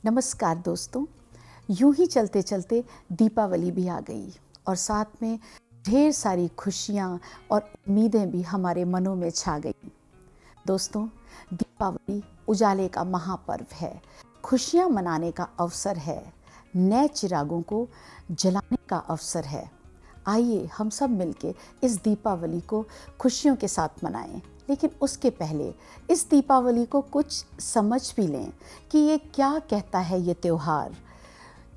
नमस्कार दोस्तों। यूं ही चलते चलते दीपावली भी आ गई और साथ में ढेर सारी खुशियां और उम्मीदें भी हमारे मनों में छा गई। दोस्तों, दीपावली उजाले का महापर्व है, खुशियां मनाने का अवसर है, नए चिरागों को जलाने का अवसर है। आइए हम सब मिलके इस दीपावली को खुशियों के साथ मनाएं। लेकिन उसके पहले इस दीपावली को कुछ समझ भी लें कि ये क्या कहता है ये त्योहार।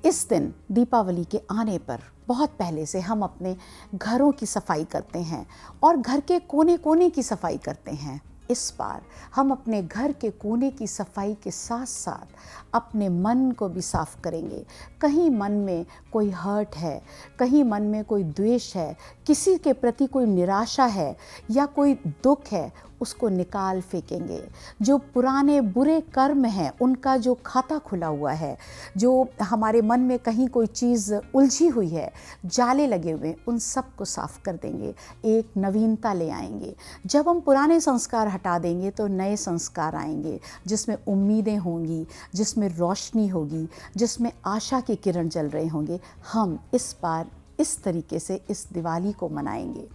इस दिन दीपावली के आने पर बहुत पहले से हम अपने घरों की सफाई करते हैं और घर के कोने कोने की सफाई करते हैं। इस बार हम अपने घर के कोने की सफाई के साथ साथ अपने मन को भी साफ करेंगे। कहीं मन में कोई हर्ट है, कहीं मन में कोई द्वेष है, किसी के प्रति कोई निराशा है या कोई दुख है, उसको निकाल फेंकेंगे। जो पुराने बुरे कर्म हैं उनका जो खाता खुला हुआ है, जो हमारे मन में कहीं कोई चीज़ उलझी हुई है, जाले लगे हुए, उन सब को साफ कर देंगे, एक नवीनता ले आएंगे। जब हम पुराने संस्कार हटा देंगे तो नए संस्कार आएंगे जिसमें उम्मीदें होंगी, जिसमें रोशनी होगी, जिसमें आशा की किरण जल रहे होंगे। हम इस बार इस तरीके से इस दिवाली को मनाएंगे।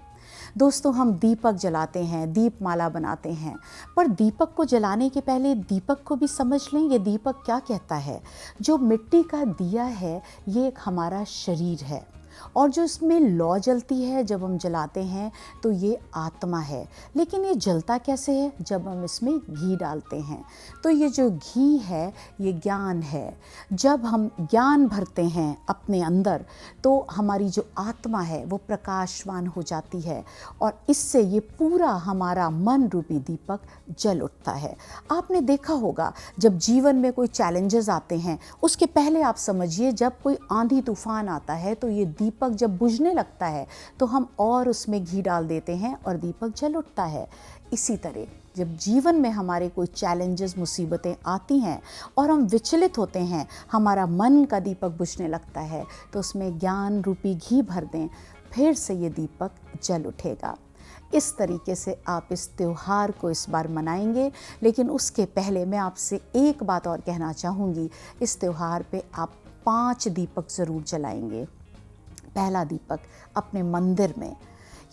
दोस्तों, हम दीपक जलाते हैं, दीपमाला बनाते हैं, पर दीपक को जलाने के पहले दीपक को भी समझ लें ये दीपक क्या कहता है। जो मिट्टी का दिया है ये एक हमारा शरीर है और जो इसमें लौ जलती है जब हम जलाते हैं तो ये आत्मा है। लेकिन ये जलता कैसे है? जब हम इसमें घी डालते हैं। तो ये जो घी है ये ज्ञान है। जब हम ज्ञान भरते हैं अपने अंदर तो हमारी जो आत्मा है वो प्रकाशवान हो जाती है और इससे ये पूरा हमारा मन रूपी दीपक जल उठता है। आपने देखा होगा जब जीवन में कोई चैलेंजेस आते हैं उसके पहले आप समझिए, जब कोई आंधी तूफान आता है तो ये दीपक जब बुझने लगता है तो हम और उसमें घी डाल देते हैं और दीपक जल उठता है। इसी तरह जब जीवन में हमारे कोई चैलेंजेस, मुसीबतें आती हैं और हम विचलित होते हैं, हमारा मन का दीपक बुझने लगता है तो उसमें ज्ञान रूपी घी भर दें, फिर से ये दीपक जल उठेगा। इस तरीके से आप इस त्योहार को इस बार मनाएंगे। लेकिन उसके पहले मैं आपसे एक बात और कहना चाहूँगी। इस त्योहार पे आप 5 दीपक ज़रूर जलाएंगे। पहला दीपक अपने मंदिर में।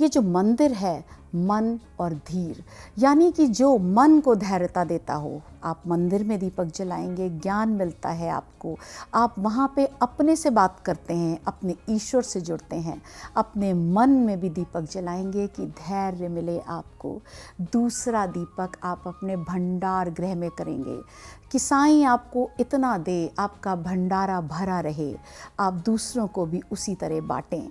ये जो मंदिर है, मन और धीर, यानी कि जो मन को धैर्यता देता हो, आप मंदिर में दीपक जलाएंगे, ज्ञान मिलता है आपको। आप वहाँ पे अपने से बात करते हैं, अपने ईश्वर से जुड़ते हैं। अपने मन में भी दीपक जलाएंगे कि धैर्य मिले आपको। दूसरा दीपक आप अपने भंडार गृह में करेंगे कि साईं आपको इतना दे, आपका भंडारा भरा रहे, आप दूसरों को भी उसी तरह बांटें।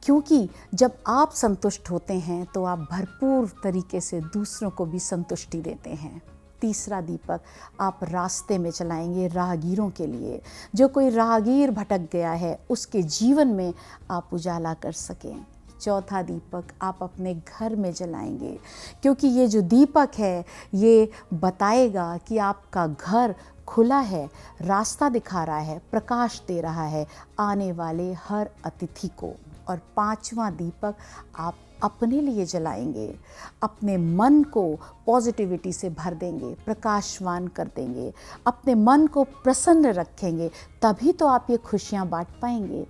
क्योंकि जब आप संतुष्ट होते हैं तो आप भरपूर तरीके से दूसरों को भी संतुष्टि देते हैं। तीसरा दीपक आप रास्ते में जलाएंगे राहगीरों के लिए। जो कोई राहगीर भटक गया है उसके जीवन में आप उजाला कर सकें। चौथा दीपक आप अपने घर में जलाएंगे, क्योंकि ये जो दीपक है ये बताएगा कि आपका घर खुला है, रास्ता दिखा रहा है, प्रकाश दे रहा है आने वाले हर अतिथि को। और 5वां दीपक आप अपने लिए जलाएंगे। अपने मन को पॉजिटिविटी से भर देंगे, प्रकाशवान कर देंगे, अपने मन को प्रसन्न रखेंगे, तभी तो आप ये खुशियाँ बांट पाएंगे।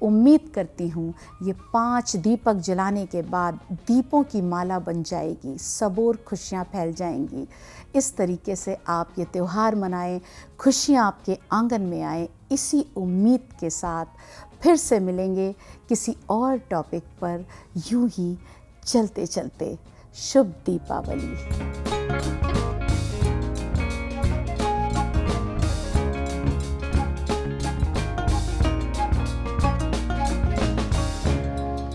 उम्मीद करती हूँ ये 5 दीपक जलाने के बाद दीपों की माला बन जाएगी, सबोर खुशियाँ फैल जाएंगी। इस तरीके से आप ये त्यौहार मनाएं, खुशियाँ आपके आंगन में आएं। इसी उम्मीद के साथ फिर से मिलेंगे किसी और टॉपिक पर, यूं ही चलते चलते। शुभ दीपावली।